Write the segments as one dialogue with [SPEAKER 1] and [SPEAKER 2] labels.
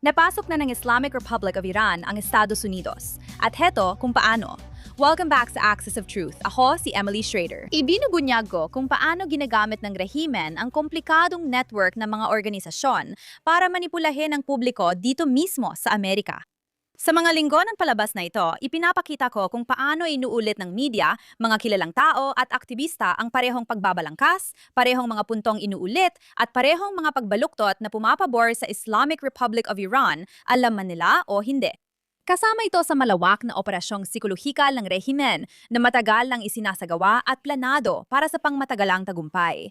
[SPEAKER 1] Napasok na ng Islamic Republic of Iran ang Estados Unidos. At heto kung paano. Welcome back sa Axis of Truth. Ako si Emily Schrader. Ibinubunyag ko kung paano ginagamit ng rehimen ang komplikadong network ng mga organisasyon para manipulahin ang publiko dito mismo sa Amerika. Sa mga linggo ng palabas na ito, ipinapakita ko kung paano inuulit ng media, mga kilalang tao at aktivista ang parehong pagbabalangkas, parehong mga puntong inuulit, at parehong mga pagbaluktot na pumapabor sa Islamic Republic of Iran, alam man nila o hindi. Kasama ito sa malawak na operasyong psikolohikal ng rehimen na matagal nang isinasagawa at planado para sa pangmatagalang tagumpay.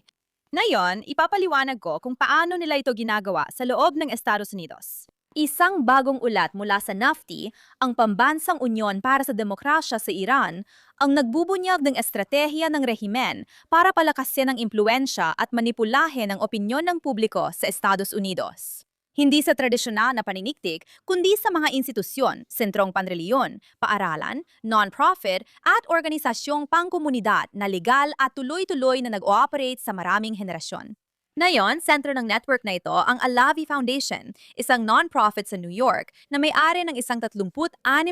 [SPEAKER 1] Ngayon, ipapaliwanag ko kung paano nila ito ginagawa sa loob ng Estados Unidos. Isang bagong ulat mula sa NAFTI, ang Pambansang Unyon para sa Demokrasya sa Iran, ang nagbubunyag ng estratehiya ng rehimen para palakasin ang impluensya at manipulahin ang opinyon ng publiko sa Estados Unidos. Hindi sa tradisyonal na paniniktik, kundi sa mga institusyon, sentrong panreliyon, paaralan, non-profit at organisasyong pangkomunidad na legal at tuloy-tuloy na nag-ooperate sa maraming henerasyon. Ngayon, sentro ng network na ito ang Alavi Foundation, isang non-profit sa New York na may-ari ng isang 36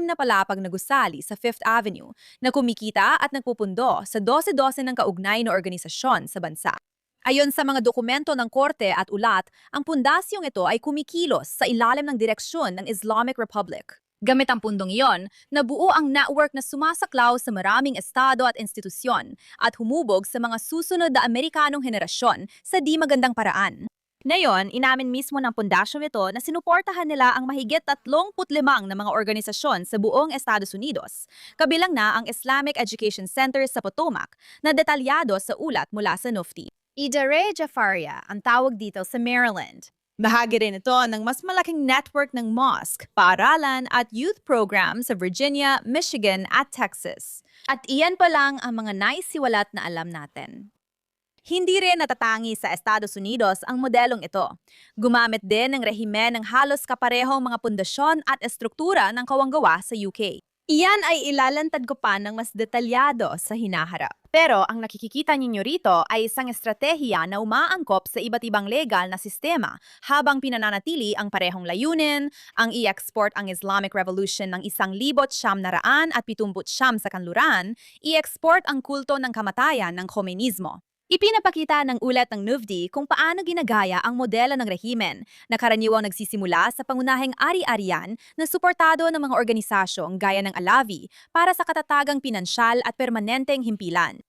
[SPEAKER 1] na palapag na gusali sa Fifth Avenue na kumikita at nagpupundo sa 12-12 ng kaugnay na organisasyon sa bansa. Ayon sa mga dokumento ng korte at ulat, ang pundasyong ito ay kumikilos sa ilalim ng direksyon ng Islamic Republic. Gamit ang pundong iyon, nabuo ang network na sumasaklaw sa maraming estado at institusyon at humubog sa mga susunod na Amerikanong henerasyon sa di magandang paraan. Ngayon, inamin mismo ng pundasyong ito na sinuportahan nila ang mahigit 35 na mga organisasyon sa buong Estados Unidos, kabilang na ang Islamic Education Center sa Potomac na detalyado sa ulat mula sa NUFTI. Idare Jafaria ang tawag dito sa Maryland. Bahagi rin ito ng mas malaking network ng mosque, paaralan at youth program sa Virginia, Michigan at Texas. At iyan pa lang ang mga naisiwalat na alam natin. Hindi rin natatangi sa Estados Unidos ang modelong ito. Gumamit din ng rehimen ng halos kaparehong mga pundasyon at estruktura ng kawanggawa sa UK. Iyan ay ilalantad ko pa ng mas detalyado sa hinaharap. Pero ang nakikita ninyo rito ay isang estratehiya na umaangkop sa iba't ibang legal na sistema habang pinananatili ang parehong layunin, ang i-export ang Islamic Revolution ng 1979 sa kanluran, i-export ang kulto ng kamatayan ng Khomenismo. Ipinapakita ng ulat ng NUFDI kung paano ginagaya ang modelo ng rehimen na karaniwang nagsisimula sa pangunahing ari-arian na suportado ng mga organisasyong gaya ng Alavi para sa katatagang pinansyal at permanenteng himpilan.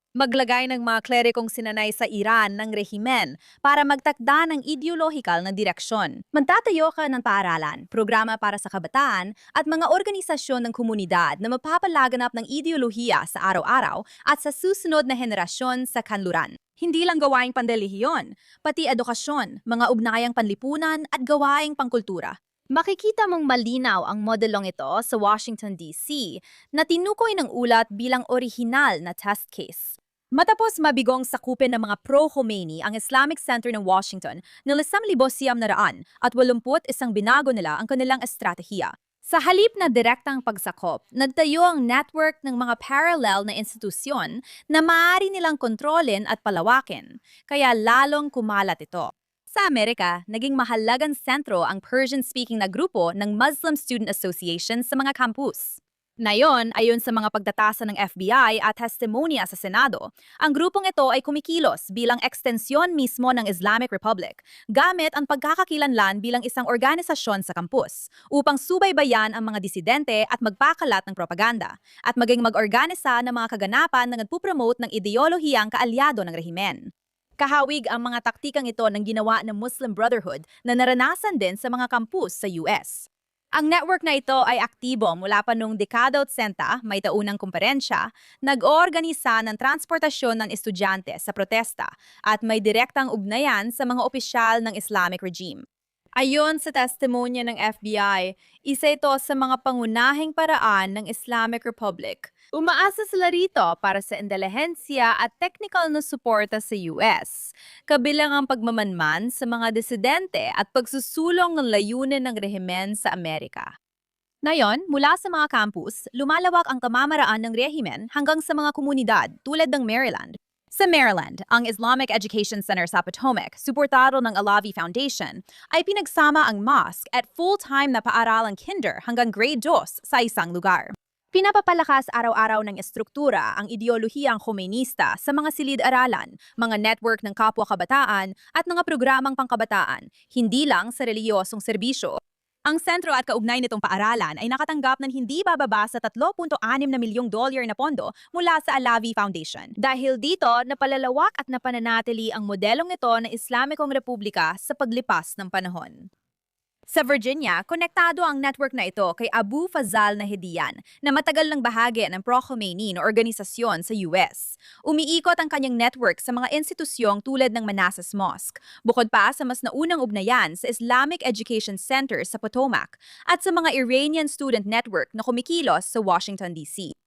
[SPEAKER 1] Maglagay ng mga klerikong sinanay sa Iran ng rehimen para magtakda ng ideolohikal na direksyon. Magtatayo ka ng paaralan, programa para sa kabataan at mga organisasyon ng komunidad na mapapalaganap ng ideolohiya sa araw-araw at sa susunod na henerasyon sa kanluran. Hindi lang gawaing pandelihiyon, pati edukasyon, mga ugnayang panlipunan at gawaing pangkultura. Makikita mong malinaw ang modelong ito sa Washington, D.C. na tinukoy ng ulat bilang orihinal na test case. Matapos mabigong sakupin ng mga pro-Khomeini ang Islamic Center ng Washington ng 1,900 at 81 binago nila ang kanilang estratehiya. Sa halip na direktang pagsakop, nagtayo ang network ng mga parallel na institusyon na maaari nilang kontrolin at palawakin, kaya lalong kumalat ito. Sa Amerika, naging mahalagang sentro ang Persian-speaking na grupo ng Muslim Student Association sa mga campus. Ngayon, ayon sa mga pagtatasa ng FBI at testimonya sa Senado, ang grupong ito ay kumikilos bilang ekstensyon mismo ng Islamic Republic, gamit ang pagkakakilanlan bilang isang organisasyon sa kampus, upang subaybayan ang mga disidente at magpakalat ng propaganda, at maging mag-organisa ng mga kaganapan na nagpupromote ng ideolohiyang kaalyado ng rehimen. Kahawig ang mga taktikang ito ng ginawa ng Muslim Brotherhood na naranasan din sa mga kampus sa US. Ang network na ito ay aktibo mula pa noong dekada 80, may taunang komperensya, nag-oorganisa ng transportasyon ng estudyante sa protesta at may direktang ugnayan sa mga opisyal ng Islamic regime. Ayon sa testimonya ng FBI, isa ito sa mga pangunahing paraan ng Islamic Republic. Umaasa sila rito para sa intelihensya at technical na suporta sa US, kabilang ang pagmamanman sa mga disidente at pagsusulong ng layunin ng rehimen sa Amerika. Ngayon, mula sa mga campus, lumalawak ang kamamaraan ng rehimen hanggang sa mga komunidad tulad ng Maryland. Sa Maryland, ang Islamic Education Center sa Potomac, suportado ng Alavi Foundation, ay pinagsama ang mosque at full-time na paaralang kinder hanggang grade 2 sa isang lugar. Pinapapalakas araw-araw ng estruktura ang ideolohiyang Khomeiniista sa mga silid-aralan, mga network ng kapwa-kabataan at mga programang pangkabataan, hindi lang sa reliyosong serbisyo. Ang sentro at kaugnay nitong paaralan ay nakatanggap ng hindi bababa sa 3.6 na milyong dolyar na pondo mula sa Alavi Foundation. Dahil dito, napalalawak at napananatili ang modelong ito ng Islamikong Republika sa paglipas ng panahon. Sa Virginia, konektado ang network na ito kay Abu Fazal Nahedian na matagal ng bahagi ng pro-Khomeini na organisasyon sa US. Umiikot ang kanyang network sa mga institusyong tulad ng Manassas Mosque, bukod pa sa mas naunang ugnayan sa Islamic Education Center sa Potomac at sa mga Iranian Student Network na kumikilos sa Washington, D.C.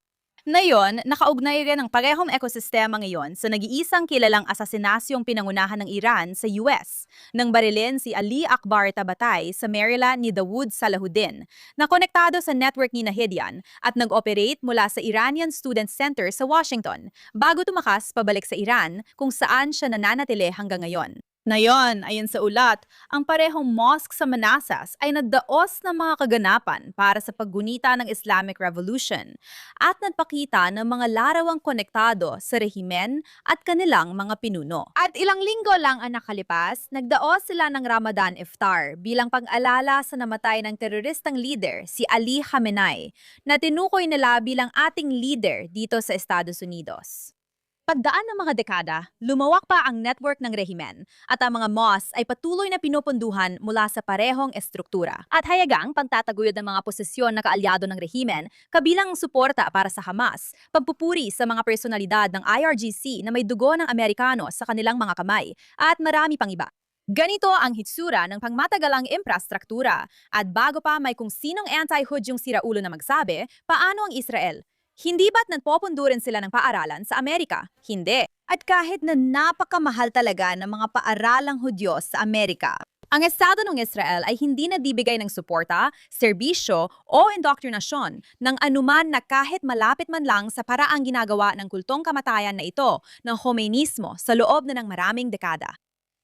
[SPEAKER 1] Ngayon, nakaugnay rin ang parehong ekosistema ngayon sa nag-iisang kilalang asasinasyong pinangunahan ng Iran sa US nang barilin si Ali Akbar Tabatay sa Maryland ni Dawood Salahuddin na konektado sa network ni Nahedian at nag-operate mula sa Iranian Student Center sa Washington bago tumakas pabalik sa Iran kung saan siya nananatili hanggang ngayon. Ngayon, ayon sa ulat, ang parehong mosque sa Manassas ay nagdaos ng mga kaganapan para sa paggunita ng Islamic Revolution at nagpakita ng mga larawang konektado sa rehimen at kanilang mga pinuno. At ilang linggo lang ang nakalipas, nagdaos sila ng Ramadan Iftar bilang pag-alala sa namatay ng teroristang leader si Ali Khamenei na tinukoy nila bilang ating leader dito sa Estados Unidos. Pagdaan ng mga dekada, lumawak pa ang network ng rehimen at ang mga mosque ay patuloy na pinupunduhan mula sa parehong estruktura. At hayagang pagtataguyod ng mga posisyon na kaalyado ng rehimen, kabilang ang suporta para sa Hamas, pagpupuri sa mga personalidad ng IRGC na may dugo ng Amerikano sa kanilang mga kamay, at marami pang iba. Ganito ang hitsura ng pangmatagalang infrastruktura. At bago pa may kung sinong anti-Hudyong siraulo na magsabi, paano ang Israel? Hindi ba't nagpopundurin sila ng paaralan sa Amerika? Hindi. At kahit na napakamahal talaga ng mga paaralang Hudyo sa Amerika, ang Estado ng Israel ay hindi nadibigay ng suporta, serbisyo o indoktrinasyon ng anuman na kahit malapit man lang sa paraang ginagawa ng kultong kamatayan na ito ng Khomeinismo sa loob na ng maraming dekada.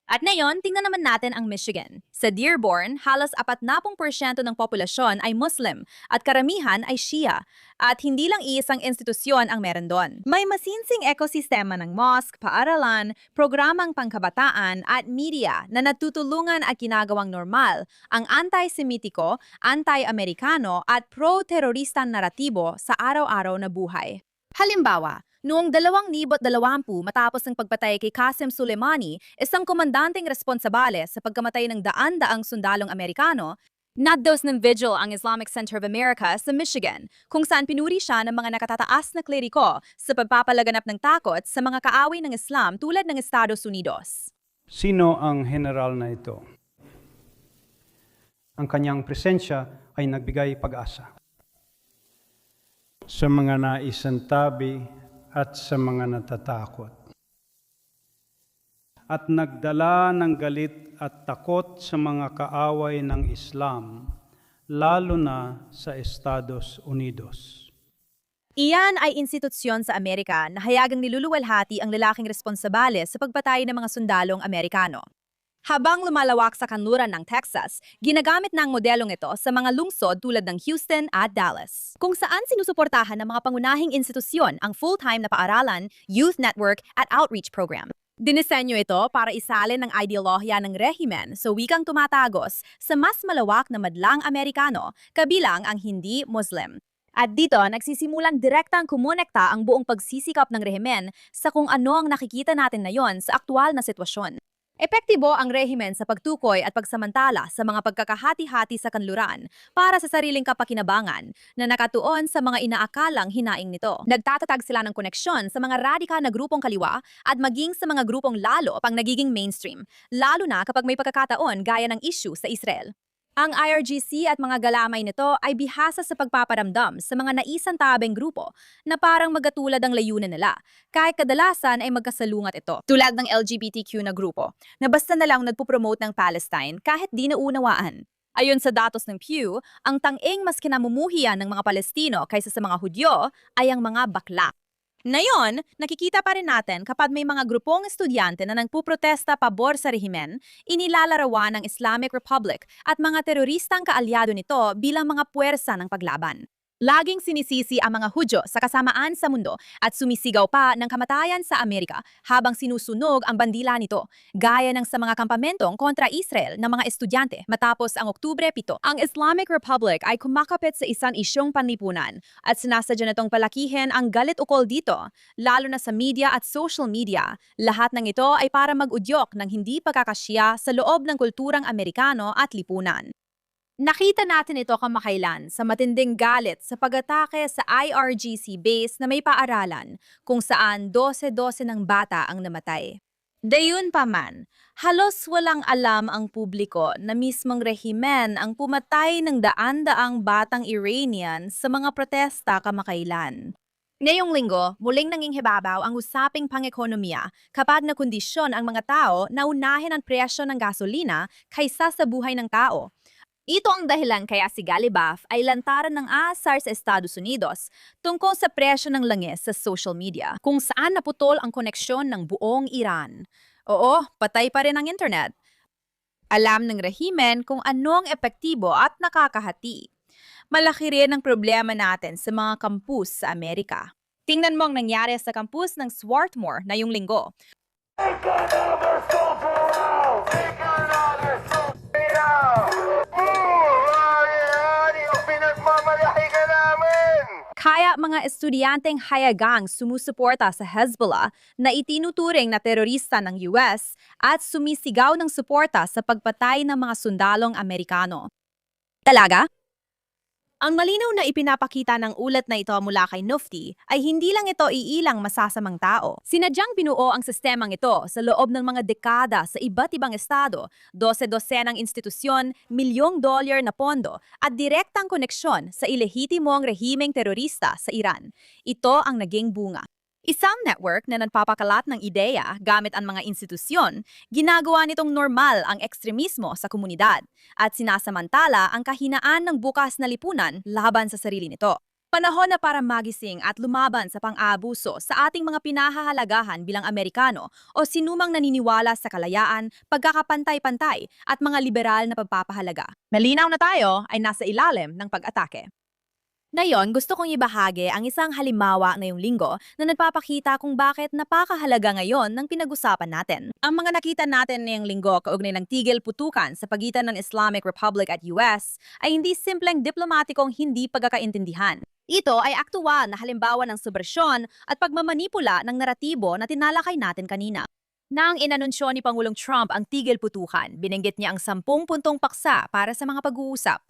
[SPEAKER 1] At ngayon, tingnan naman natin ang Michigan. Sa Dearborn, halos 40% ng populasyon ay Muslim at karamihan ay Shia. At hindi lang iisang institusyon ang meron doon. May masinsing ekosistema ng mosque, paaralan, programang pangkabataan at media na natutulungan at ginagawang normal ang anti-Semitiko, anti-Amerikano at pro-teroristang naratibo sa araw-araw na buhay. Halimbawa, noong 2020 matapos ng pagpatay kay Qasem Soleimani, isang komandanteng responsabale sa pagkamatay ng daan-daang sundalong Amerikano, naddos ng vigil ang Islamic Center of America sa Michigan, kung saan pinuri siya ng mga nakatataas na kleriko sa pagpapalaganap ng takot sa mga kaaway ng Islam tulad ng Estados Unidos.
[SPEAKER 2] Sino ang general na ito? Ang kanyang presensya ay nagbigay pag-asa sa mga naisantabi at sa mga natatakot. At nagdala ng galit at takot sa mga kaaway ng Islam, lalo na sa Estados Unidos.
[SPEAKER 1] Iyan ay institusyon sa Amerika na hayagang niluluwalhati ang lalaking responsabale sa pagpatay ng mga sundalong Amerikano. Habang lumalawak sa kanluran ng Texas, ginagamit ng modelong ito sa mga lungsod tulad ng Houston at Dallas, kung saan sinusuportahan ng mga pangunahing institusyon ang full-time na paaralan, youth network at outreach program. Dinisenyo ito para isalin ang ideolohiya ng rehimen sa wikang tumatagos sa mas malawak na madlang Amerikano, kabilang ang hindi Muslim. At dito, nagsisimulang direktang kumonekta ang buong pagsisikap ng rehimen sa kung ano ang nakikita natin ngayon sa aktwal na sitwasyon. Epektibo ang rehimen sa pagtukoy at pagsamantala sa mga pagkakahati-hati sa kanluran para sa sariling kapakinabangan na nakatuon sa mga inaakalang hinaing nito. Nagtatatag sila ng koneksyon sa mga radikal na grupong kaliwa at maging sa mga grupong lalo pang nagiging mainstream, lalo na kapag may pagkakataon gaya ng issue sa Israel. Ang IRGC at mga galamay nito ay bihasa sa pagpaparamdam sa mga naisantabeng grupo na parang magkatulad ang layunan nila, kahit kadalasan ay magkasalungat ito. Tulad ng LGBTQ na grupo, na basta na lang nagpupromote ng Palestine kahit di naunawaan. Ayon sa datos ng Pew, ang tanging mas kinamumuhian ng mga Palestino kaysa sa mga Hudyo ay ang mga bakla. Ngayon, nakikita pa rin natin kapag may mga grupong estudyante na nagpuprotesta pabor sa rehimen, inilalarawan ng Islamic Republic at mga teroristang kaalyado nito bilang mga puwersa ng paglaban. Laging sinisisi ang mga Hudyo sa kasamaan sa mundo at sumisigaw pa ng kamatayan sa Amerika habang sinusunog ang bandila nito, gaya ng sa mga kampamentong kontra Israel ng mga estudyante matapos ang Oktubre 7. Ang Islamic Republic ay kumakapit sa isang isyong panlipunan at sinasadya nitong palakihin ang galit ukol dito, lalo na sa media at social media. Lahat ng ito ay para mag-udyok ng hindi pagkakasya sa loob ng kulturang Amerikano at lipunan. Nakita natin ito kamakailan sa matinding galit sa pag-atake sa IRGC base na may paaralan kung saan 12-12 ng bata ang namatay. Gayunpaman, halos walang alam ang publiko na mismong rehimen ang pumatay ng daan-daang batang Iranian sa mga protesta kamakailan. Ngayong linggo, muling nanging hibabaw ang usaping pang-ekonomiya kapag nakondisyon ang mga tao na unahin ang presyo ng gasolina kaysa sa buhay ng tao. Ito ang dahilan kaya si Galibaf ay lantaran ng aasar sa Estados Unidos tungkol sa presyo ng langis sa social media, kung saan naputol ang koneksyon ng buong Iran. Oo, patay pa rin ang internet. Alam ng rehimen kung anong epektibo at nakakahati. Malaki rin ang problema natin sa mga kampus sa Amerika. Tingnan mo ang nangyari sa kampus ng Swarthmore na yung linggo. Kaya mga estudyanteng hayagang sumusuporta sa Hezbollah na itinuturing na terorista ng US at sumisigaw ng suporta sa pagpatay ng mga sundalong Amerikano. Talaga? Ang malinaw na ipinapakita ng ulat na ito mula kay Nufti ay hindi lang ito iilang masasamang tao. Sinadyang binuo ang sistemang ito sa loob ng mga dekada sa iba't ibang estado, 12-12 ng institusyon, $1 milyong na pondo at direktang koneksyon sa ilehitimong rehimeng terorista sa Iran. Ito ang naging bunga. Isang network na nagpapakalat ng ideya gamit ang mga institusyon, ginagawa nitong normal ang ekstremismo sa komunidad at sinasamantala ang kahinaan ng bukas na lipunan laban sa sarili nito. Panahon na para magising at lumaban sa pang-aabuso sa ating mga pinahahalagahan bilang Amerikano o sinumang naniniwala sa kalayaan, pagkakapantay-pantay at mga liberal na pagpapahalaga. Malinaw na tayo ay nasa ilalim ng pag-atake. Ngayon, gusto kong ibahagi ang isang halimbawa ngayong linggo na nagpapakita kung bakit napakahalaga ngayon ng pinag-usapan natin. Ang mga nakita natin ngayong linggo kaugnay ng tigil putukan sa pagitan ng Islamic Republic at US ay hindi simpleng diplomatikong hindi pagkakaintindihan. Ito ay aktual na halimbawa ng subversyon at pagmamanipula ng naratibo na tinalakay natin kanina. Nang inanunsyo ni Pangulong Trump ang tigil putukan, binanggit niya ang 10 puntong paksa para sa mga pag-uusap.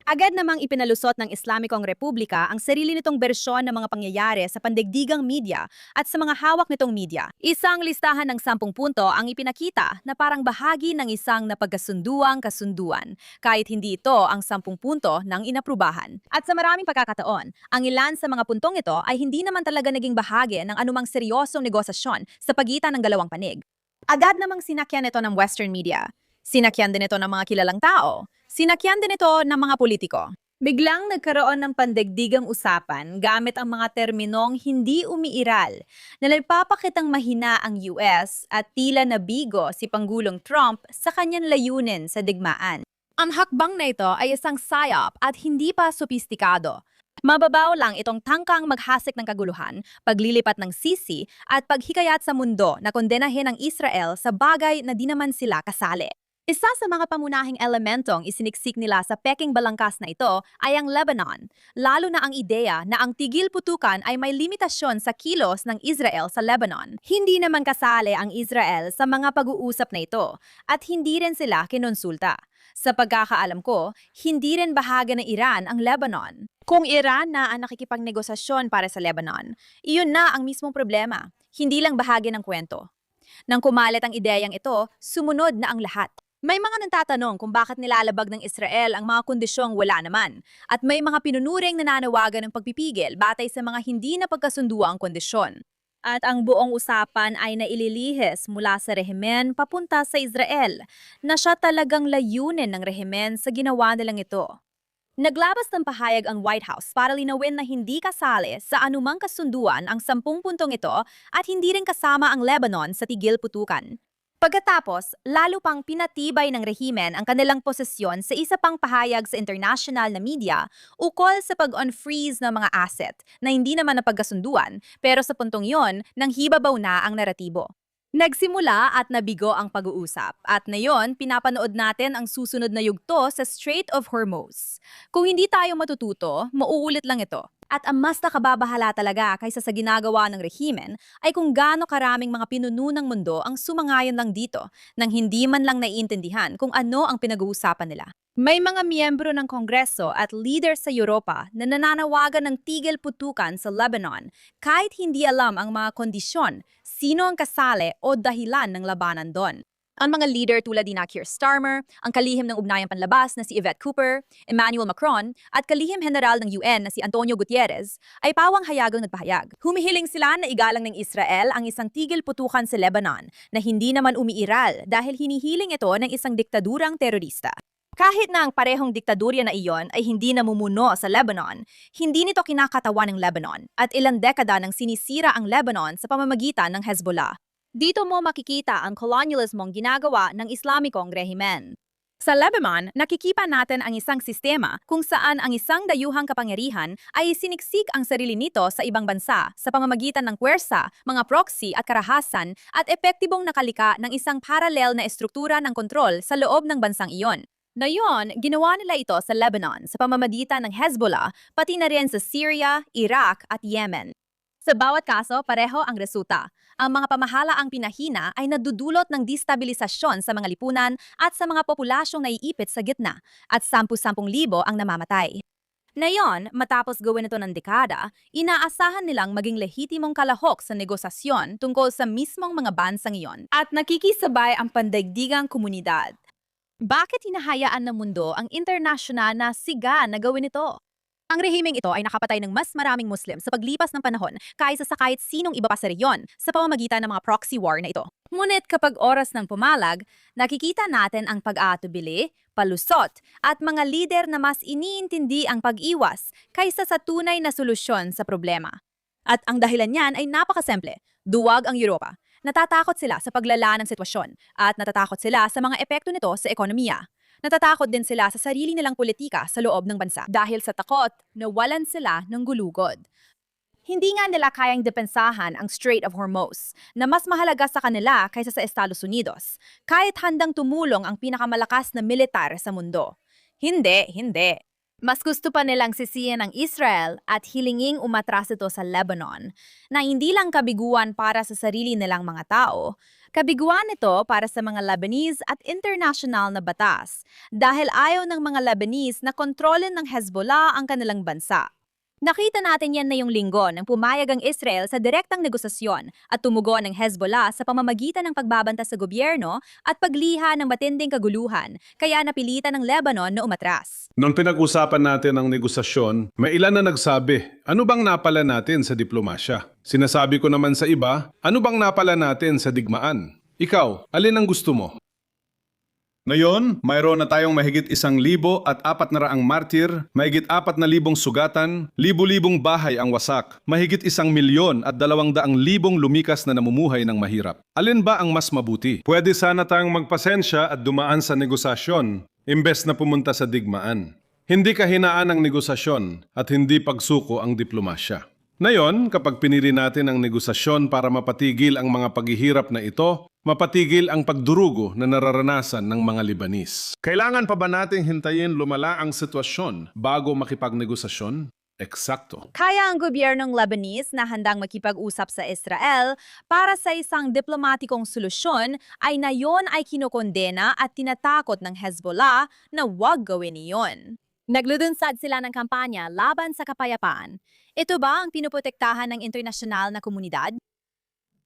[SPEAKER 1] Agad namang ipinalusot ng Islamikong Republika ang sarili nitong bersyon ng mga pangyayari sa pandigdigang media at sa mga hawak nitong media. Isang listahan ng 10 punto ang ipinakita na parang bahagi ng isang napagkasunduang kasunduan, kahit hindi ito ang 10 punto ng inaprubahan. At sa maraming pagkakataon, ang ilan sa mga puntong ito ay hindi naman talaga naging bahagi ng anumang seryosong negosasyon sa pagitan ng dalawang panig. Agad namang sinakyan ito ng Western media. Sinakyan din ito ng mga kilalang tao. Sinakyan din ito ng mga politiko. Biglang nagkaroon ng pandigdigang usapan gamit ang mga terminong hindi umiiral na nagpapakitang mahina ang US at tila nabigo si Pangulong Trump sa kanyang layunin sa digmaan. Ang hakbang na ito ay isang psyop at hindi pa sopistikado. Mababaw lang itong tangkang maghasik ng kaguluhan, paglilipat ng sisi at paghikayat sa mundo na kondenahin ang Israel sa bagay na di naman sila kasali. Isa sa mga pamunahing elementong isiniksik nila sa peking balangkas na ito ay ang Lebanon, lalo na ang ideya na ang tigil putukan ay may limitasyon sa kilos ng Israel sa Lebanon. Hindi naman kasali ang Israel sa mga pag-uusap na ito at hindi rin sila kinonsulta. Sa pagkakaalam ko, hindi rin bahagi ng Iran ang Lebanon. Kung Iran na ang nakikipagnegosasyon para sa Lebanon, iyon na ang mismong problema, hindi lang bahagi ng kwento. Nang kumalat ang ideyang ito, sumunod na ang lahat. May mga nagtatanong kung bakit nilalabag ng Israel ang mga kondisyong wala naman at may mga pinunuring nananawagan ng pagpipigil batay sa mga hindi na pagkasunduang kondisyon. At ang buong usapan ay naililihis mula sa rehimen papunta sa Israel na siya talagang layunin ng rehimen sa ginawa nilang ito. Naglabas ng pahayag ang White House para linawin na hindi kasali sa anumang kasunduan ang 10 puntong ito at hindi rin kasama ang Lebanon sa tigil putukan. Pagkatapos, lalo pang pinatibay ng rehimen ang kanilang posisyon sa isa pang pahayag sa international na media ukol sa pag-unfreeze ng mga asset na hindi naman napagkasunduan pero sa puntong yon nang hibabaw na ang naratibo. Nagsimula at nabigo ang pag-uusap at ngayon pinapanood natin ang susunod na yugto sa Strait of Hormuz. Kung hindi tayo matututo, mauulit lang ito. At ang mas nakababahala talaga kaysa sa ginagawa ng rehimen ay kung gaano karaming mga pinuno ng mundo ang sumangayon lang dito nang hindi man lang naiintindihan kung ano ang pinag-uusapan nila. May mga miyembro ng Kongreso at leader sa Europa na nananawagan ng tigil putukan sa Lebanon kahit hindi alam ang mga kondisyon, sino ang kasali o dahilan ng labanan doon. Ang mga leader tulad ni Keir Starmer, ang kalihim ng Ugnayang Panlabas na si Yvette Cooper, Emmanuel Macron, at kalihim general ng UN na si Antonio Gutierrez ay pawang hayagang nagpahayag. Humihiling sila na igalang ng Israel ang isang tigil putukan sa Lebanon na hindi naman umiiral dahil hinihiling ito ng isang diktadurang terorista. Kahit na ang parehong diktadurya na iyon ay hindi namumuno sa Lebanon, hindi nito kinakatawan ng Lebanon at ilang dekada nang sinisira ang Lebanon sa pamamagitan ng Hezbollah. Dito mo makikita ang kolonyalismong ginagawa ng Islamikong rehimen. Sa Lebanon, nakikita natin ang isang sistema kung saan ang isang dayuhang kapangyarihan ay siniksik ang sarili nito sa ibang bansa sa pamamagitan ng puwersa, mga proxy at karahasan at epektibong nakalika ng isang paralel na estruktura ng kontrol sa loob ng bansang iyon. Ngayon, ginawa nila ito sa Lebanon sa pamamagitan ng Hezbollah, pati na rin sa Syria, Iraq at Yemen. Sa bawat kaso, pareho ang resulta. Ang mga pamahalaang pinahina ay nadudulot ng destabilisasyon sa mga lipunan at sa mga populasyong naiipit sa gitna at 10,000 ang namamatay. Ngayon, matapos gawin ito ng dekada, inaasahan nilang maging lehitimong kalahok sa negosasyon tungkol sa mismong mga bansang iyon at nakikisabay ang pandaigdigang komunidad. Bakit hinahayaan ng mundo ang internasyonal na siga na gawin ito? Ang rehimeng ito ay nakapatay ng mas maraming Muslim sa paglipas ng panahon kaysa sa kahit sinong iba pa sa reyon sa pamamagitan ng mga proxy war na ito. Ngunit kapag oras ng pumalag, nakikita natin ang pag-aatubili, palusot, at mga lider na mas iniintindi ang pag-iwas kaysa sa tunay na solusyon sa problema. At ang dahilan niyan ay napakasimple, duwag ang Europa. Natatakot sila sa paglala ng sitwasyon at natatakot sila sa mga epekto nito sa ekonomiya. Natatakot din sila sa sarili nilang politika sa loob ng bansa dahil sa takot na walan sila ng gulugod. Hindi nga nila kayang depensahan ang Strait of Hormuz na mas mahalaga sa kanila kaysa sa Estados Unidos, kahit handang tumulong ang pinakamalakas na militar sa mundo. Hindi. Mas gusto pa nilang sisiyan ang Israel at hilinging umatras ito sa Lebanon na hindi lang kabiguan para sa sarili nilang mga tao, kabiguan ito para sa mga Lebanese at international na batas dahil ayaw ng mga Lebanese na kontrolin ng Hezbollah ang kanilang bansa. Nakita natin yan na yung linggo nang pumayag ang Israel sa direktang negosasyon at tumugon ng Hezbollah sa pamamagitan ng pagbabanta sa gobyerno at pagliha ng matinding kaguluhan, kaya napilitan ng Lebanon na umatras.
[SPEAKER 3] Nung pinag-usapan natin ang negosasyon, may ilan na nagsabi, ano bang napala natin sa diplomasya? Sinasabi ko naman sa iba, ano bang napala natin sa digmaan? Ikaw, alin ang gusto mo? Ngayon, mayroon na tayong mahigit 1,400 martir, mahigit 4,000 sugatan, libu-libong bahay ang wasak, mahigit 1,200,000 lumikas na namumuhay ng mahirap. Alin ba ang mas mabuti? Pwede sana tayong magpasensya at dumaan sa negosasyon, imbes na pumunta sa digmaan. Hindi kahinaan ang negosasyon at hindi pagsuko ang diplomasya. Ngayon, kapag pinili natin ang negosasyon para mapatigil ang mga paghihirap na ito, mapatigil ang pagdurugo na nararanasan ng mga Lebanese. Kailangan pa ba nating hintayin lumala ang sitwasyon bago makipagnegosasyon? Eksakto.
[SPEAKER 1] Kaya ang gobyernong Lebanese na handang makipag-usap sa Israel para sa isang diplomatikong solusyon ay nayon ay kinokondena at tinatakot ng Hezbollah na huwag gawin iyon. Nagludunsad sila ng kampanya laban sa kapayapaan. Ito ba ang pinuprotektahan ng internasyonal na komunidad?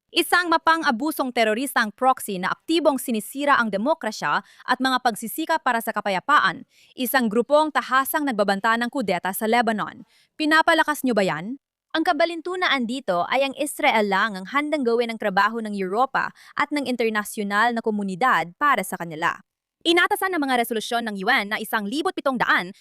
[SPEAKER 1] Isang mapang-abusong teroristang proxy na aktibong sinisira ang demokrasya at mga pagsisikap para sa kapayapaan. Isang grupong tahasang nagbabanta ng kudeta sa Lebanon. Pinapalakas niyo ba yan? Ang kabalintunaan dito ay ang Israel lang ang handang gawin ang trabaho ng Europa at ng internasyonal na komunidad para sa kanila. Inatasan ng mga resolusyon ng UN na 1,700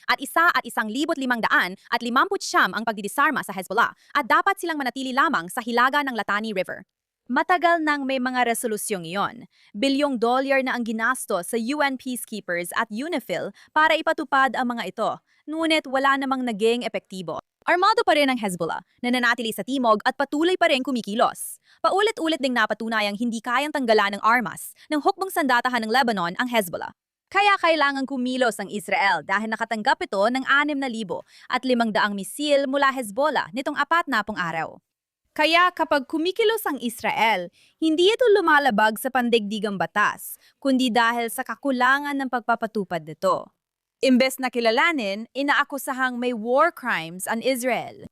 [SPEAKER 1] at 1,500 at 50 ang pagdidisarma sa Hezbollah at dapat silang manatili lamang sa hilaga ng Litani River. Matagal nang may mga resolusyong iyon. Bilyong dolyar na ang ginasto sa UN peacekeepers at UNIFIL para ipatupad ang mga ito, ngunit wala namang naging epektibo. Armado pa rin ang Hezbollah, nananatili sa timog at patuloy pa rin kumikilos. Paulit-ulit ding napatunayang hindi kayang tanggalan ng armas ng hukbong sandatahan ng Lebanon ang Hezbollah. Kaya kailangan kumilos ang Israel dahil nakatanggap ito ng 6,000 at 500 misil mula Hezbollah nitong 40 araw. Kaya kapag kumikilos ang Israel, hindi ito lumalabag sa pandaigdigang batas, kundi dahil sa kakulangan ng pagpapatupad nito. Imbes na kilalanin, inaakusahang may war crimes ang Israel.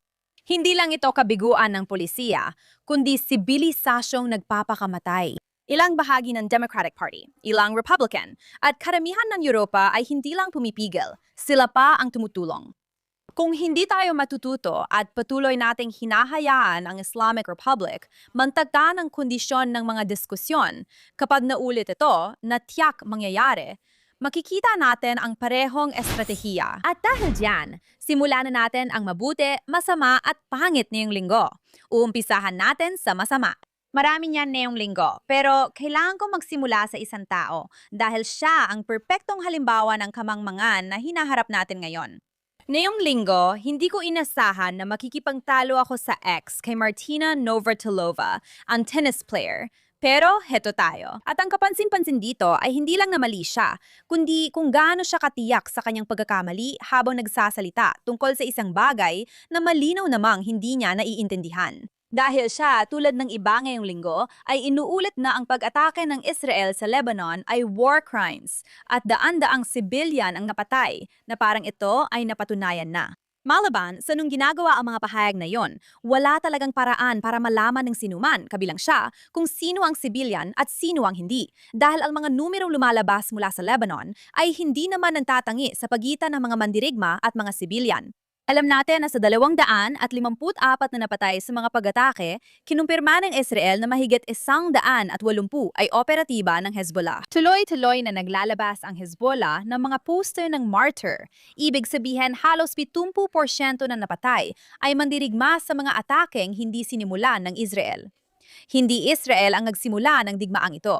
[SPEAKER 1] Hindi lang ito kabiguan ng polisiya, kundi sibilisasyong nagpapakamatay. Ilang bahagi ng Democratic Party, ilang Republican, at karamihan ng Europa ay hindi lang pumipigil, sila pa ang tumutulong. Kung hindi tayo matututo at patuloy nating hinahayaan ang Islamic Republic, mantagta ng kondisyon ng mga diskusyon, kapag naulit ito na tiyak mangyayari, makikita natin ang parehong estratehiya. At dahil dyan, simulan na natin ang mabuti, masama at pangit ngayong linggo. Uumpisahan natin sa masama. Marami niyan ngayong linggo, pero kailangan ko magsimula sa isang tao dahil siya ang perpektong halimbawa ng kamangmangan na hinaharap natin ngayon. Ngayong linggo, hindi ko inasahan na makikipagtalo ako sa ex kay Martina Navratilova, ang tennis player. Pero heto tayo. At ang kapansin-pansin dito ay hindi lang na mali siya, kundi kung gaano siya katiyak sa kanyang pagkakamali habang nagsasalita tungkol sa isang bagay na malinaw namang hindi niya naiintindihan. Dahil siya, tulad ng iba ngayong linggo, ay inuulit na ang pag-atake ng Israel sa Lebanon ay war crimes at daan-daang sibilyan ang napatay na parang ito ay napatunayan na. Malaban, sa nung ginagawa ang mga pahayag na yon, wala talagang paraan para malaman ng sinuman, kabilang siya, kung sino ang sibilyan at sino ang hindi. Dahil ang mga numerong lumalabas mula sa Lebanon ay hindi naman nagtatangi sa pagitan ng mga mandirigma at mga sibilyan. Alam natin na sa 254 na napatay sa mga pag-atake, kinumpirma ng Israel na mahigit 180 ay operatiba ng Hezbollah. Tuloy-tuloy na naglalabas ang Hezbollah ng mga poster ng martyr. Ibig sabihin halos 70% na napatay ay mandirigma sa mga atakeng hindi sinimulan ng Israel. Hindi Israel ang nagsimula ng digmaang ito.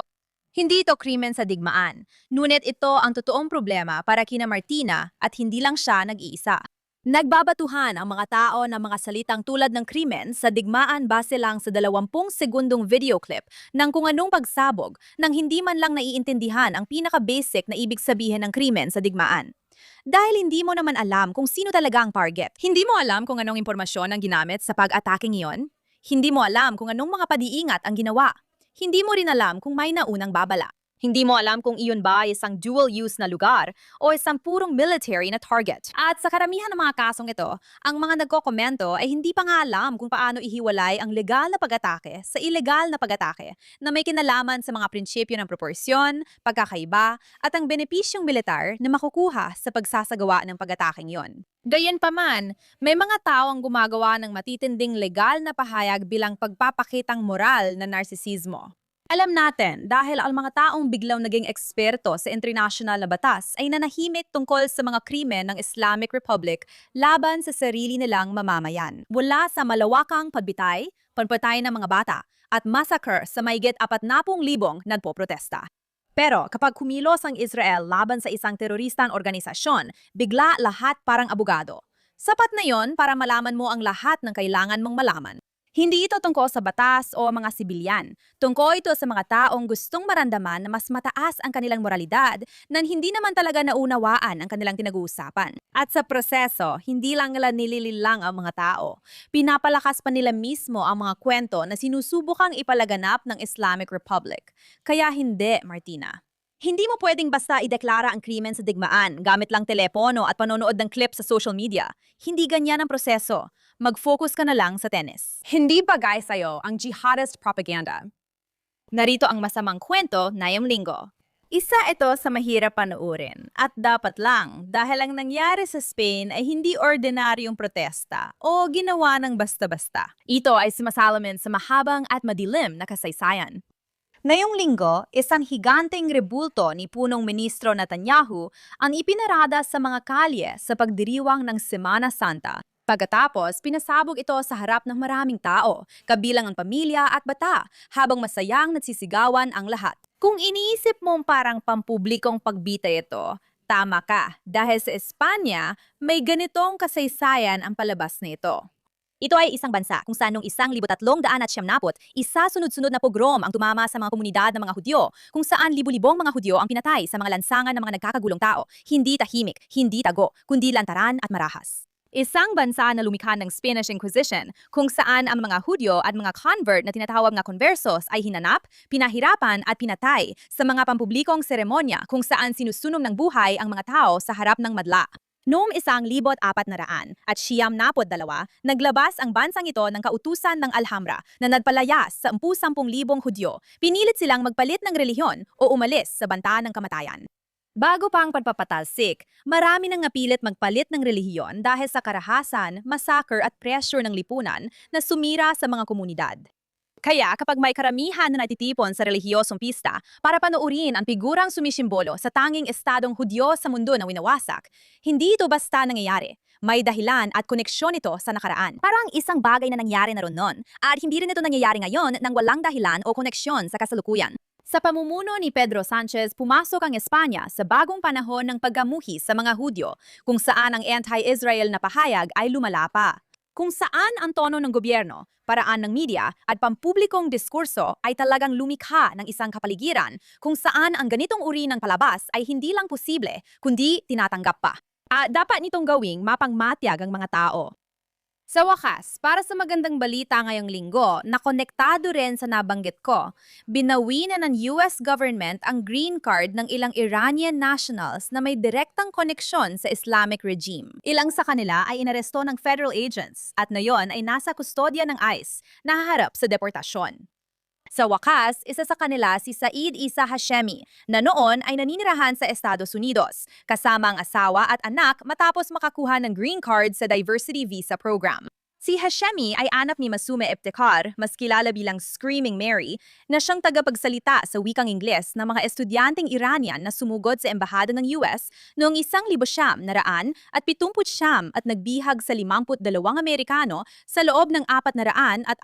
[SPEAKER 1] Hindi ito krimen sa digmaan, ngunit ito ang totoong problema para kina Martina at hindi lang siya nag-iisa. Nagbabatuhan ang mga tao ng mga salitang tulad ng krimen sa digmaan base lang sa 20 segundong video clip ng kung anong pagsabog nang hindi man lang naiintindihan ang pinaka-basic na ibig sabihin ng krimen sa digmaan. Dahil hindi mo naman alam kung sino talaga ang target. Hindi mo alam kung anong impormasyon ang ginamit sa pag-atake iyon. Hindi mo alam kung anong mga pag-iingat ang ginawa. Hindi mo rin alam kung may naunang babala. Hindi mo alam kung iyon ba ay isang dual-use na lugar o isang purong military na target. At sa karamihan ng mga kasong ito, ang mga nagkokomento ay hindi pa nga alam kung paano ihiwalay ang legal na pag-atake sa ilegal na pag-atake na may kinalaman sa mga prinsipyo ng proporsyon, pagkakaiba, at ang benepisyong militar na makukuha sa pagsasagawa ng pag-ataking iyon. Gayunpaman, may mga taong gumagawa ng matitinding legal na pahayag bilang pagpapakitang moral na narsisismo. Alam natin dahil ang mga taong biglang naging eksperto sa international na batas ay nanahimik tungkol sa mga krimen ng Islamic Republic laban sa sarili nilang mamamayan. Mula sa malawakang pagbitay, panpatay ng mga bata, at massacre sa mahigit 40,000 nagpoprotesta. Pero kapag kumilos ang Israel laban sa isang teroristang organisasyon, bigla lahat parang abogado. Sapat na yon para malaman mo ang lahat ng kailangan mong malaman. Hindi ito tungkol sa batas o mga sibilyan. Tungkol ito sa mga taong gustong maramdaman na mas mataas ang kanilang moralidad nang hindi naman talaga naunawaan ang kanilang pinag-uusapan. At sa proseso, hindi lang nila nilililang ang mga tao. Pinapalakas pa nila mismo ang mga kwento na sinusubukang ipalaganap ng Islamic Republic. Kaya hindi, Martina. Hindi mo pwedeng basta ideklara ang krimen sa digmaan gamit lang telepono at panonood ng clip sa social media. Hindi ganyan ang proseso. Mag-focus ka na lang sa tennis. Hindi bagay sa'yo ang jihadist propaganda. Narito ang masamang kwento ngayong linggo. Isa ito sa mahirap panoorin at dapat lang dahil ang nangyari sa Spain ay hindi ordinaryong protesta o ginawa ng basta-basta. Ito ay sumasalamin sa mahabang at madilim na kasaysayan. Ngayong linggo, isang higanteng rebulto ni punong ministro Netanyahu ang ipinarada sa mga kalye sa pagdiriwang ng Semana Santa. Pagkatapos, pinasabog ito sa harap ng maraming tao, kabilang ang pamilya at bata, habang masayang nagsisigawan ang lahat. Kung iniisip mong parang pampublikong pagbita ito, tama ka, dahil sa Espanya, may ganitong kasaysayan ang palabas nito. Ito ay isang bansa kung saan noong 1390, isa sunod-sunod na pogrom ang tumama sa mga komunidad ng mga Hudyo, kung saan libu-libong mga Hudyo ang pinatay sa mga lansangan ng mga nagkakagulong tao, hindi tahimik, hindi tago, kundi lantaran at marahas. Isang bansa na lumikha ng Spanish Inquisition, kung saan ang mga Hudyo at mga convert na tinatawag na conversos ay hinanap, pinahirapan at pinatay sa mga pampublikong seremonya kung saan sinusunog ng buhay ang mga tao sa harap ng madla. Noong 1400 at 92, naglabas ang bansang ito ng kautusan ng Alhambra na nagpalayas sa 10,000 Hudyo. Pinilit silang magpalit ng relihiyon o umalis sa banta ng kamatayan. Bago pa ang pagpapatalsik, marami nang napilit magpalit ng relihiyon dahil sa karahasan, massacre at pressure ng lipunan na sumira sa mga komunidad. Kaya kapag may karamihan na natitipon sa relihiyosong pista para panoorin ang figurang sumisimbolo sa tanging estadong Hudyo sa mundo na winawasak, hindi ito basta nangyayari. May dahilan at koneksyon ito sa nakaraan. Parang isang bagay na nangyari na ron noon, at hindi rin ito nangyayari ngayon nang walang dahilan o koneksyon sa kasalukuyan. Sa pamumuno ni Pedro Sanchez, pumasok ang Espanya sa bagong panahon ng paggamuhi sa mga Hudyo, kung saan ang anti-Israel na pahayag ay lumala pa. Kung saan ang tono ng gobyerno, paraan ng media at pampublikong diskurso ay talagang lumikha ng isang kapaligiran kung saan ang ganitong uri ng palabas ay hindi lang posible, kundi tinatanggap pa. Dapat nitong gawing mapangmatyag ang mga tao. Sa wakas, para sa magandang balita ngayong linggo na konektado rin sa nabanggit ko, binawi na ng US government ang green card ng ilang Iranian nationals na may direktang koneksyon sa Islamic regime. Ilang sa kanila ay inaresto ng federal agents at ngayon ay nasa kustodya ng ICE, nahaharap sa deportasyon. Sa wakas, isa sa kanila si Said Isa Hashemi, na noon ay naninirahan sa Estados Unidos, kasama ang asawa at anak matapos makakuha ng green card sa Diversity Visa Program. Si Hashemi ay anak ni Masume Iftikhar, mas kilala bilang Screaming Mary, na siyang tagapagsalita sa wikang Ingles ng mga estudyanteng Iranian na sumugod sa embahada ng US noong 1979 at nagbihag sa 52 Amerikano sa loob ng 444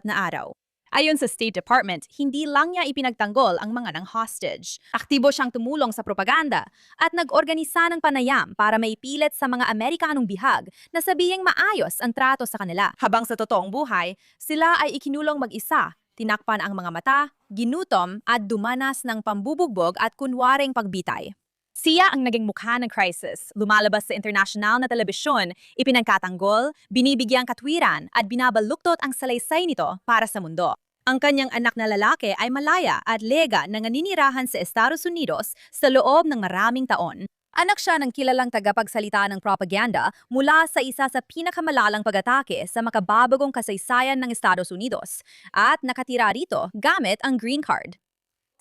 [SPEAKER 1] na araw. Ayon sa State Department, hindi lang niya ipinagtanggol ang mga nang hostage. Aktibo siyang tumulong sa propaganda at nag-organisa ng panayam para maipilit sa mga Amerikanong bihag na sabihing maayos ang trato sa kanila. Habang sa totoong buhay, sila ay ikinulong mag-isa, tinakpan ang mga mata, ginutom at dumanas ng pambubugbog at kunwaring pagbitay. Siya ang naging mukha ng crisis, lumalabas sa internasyonal na telebisyon, ipinagkatanggol, binibigyang katwiran at binabaluktot ang salaysay nito para sa mundo. Ang kanyang anak na lalaki ay malaya at lega na naninirahan sa Estados Unidos sa loob ng maraming taon. Anak siya ng kilalang tagapagsalita ng propaganda mula sa isa sa pinakamalalang pag-atake sa makababagong kasaysayan ng Estados Unidos at nakatira rito gamit ang green card.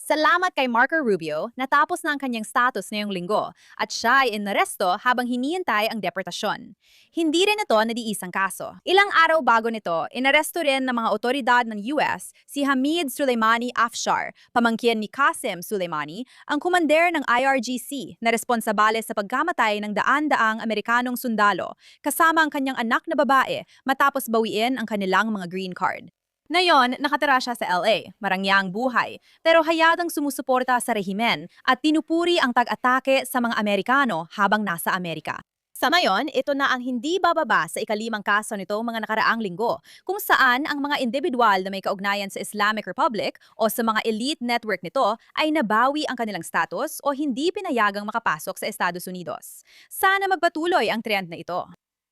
[SPEAKER 1] Salamat kay Marco Rubio, natapos na ang kanyang status ngayong linggo at siya ay inaresto habang hinihintay ang deportasyon. Hindi rin ito nadiisang kaso. Ilang araw bago nito, inaresto rin ng mga otoridad ng US si Hamid Soleimani Afshar, pamangkin ni Qasem Soleimani, ang kumander ng IRGC na responsabale sa pagkamatay ng daan-daang Amerikanong sundalo, kasama ang kanyang anak na babae matapos bawiin ang kanilang mga green card. Ngayon, nakatira siya sa LA, marangyang buhay, pero hayadang sumusuporta sa rehimen at tinupuri ang tag-atake sa mga Amerikano habang nasa Amerika. Sa ngayon, ito na ang hindi bababa sa ikalimang kaso nito mga nakaraang linggo, kung saan ang mga individual na may kaugnayan sa Islamic Republic o sa mga elite network nito ay nabawi ang kanilang status o hindi pinayagang makapasok sa Estados Unidos. Sana magpatuloy ang trend na ito.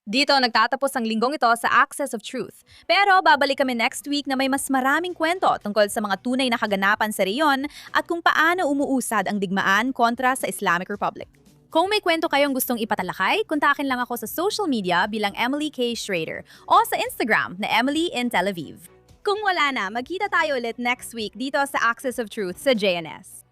[SPEAKER 1] Dito nagtatapos ang linggong ito sa Access of Truth. Pero babalik kami next week na may mas maraming kwento tungkol sa mga tunay na kaganapan sa reyon at kung paano umuusad ang digmaan kontra sa Islamic Republic. Kung may kwento kayong gustong ipatalakay, kontakin lang ako sa social media bilang Emily K. Schrader o sa Instagram na Emily in Tel Aviv. Kung wala na, magkita tayo ulit next week dito sa Access of Truth sa JNS.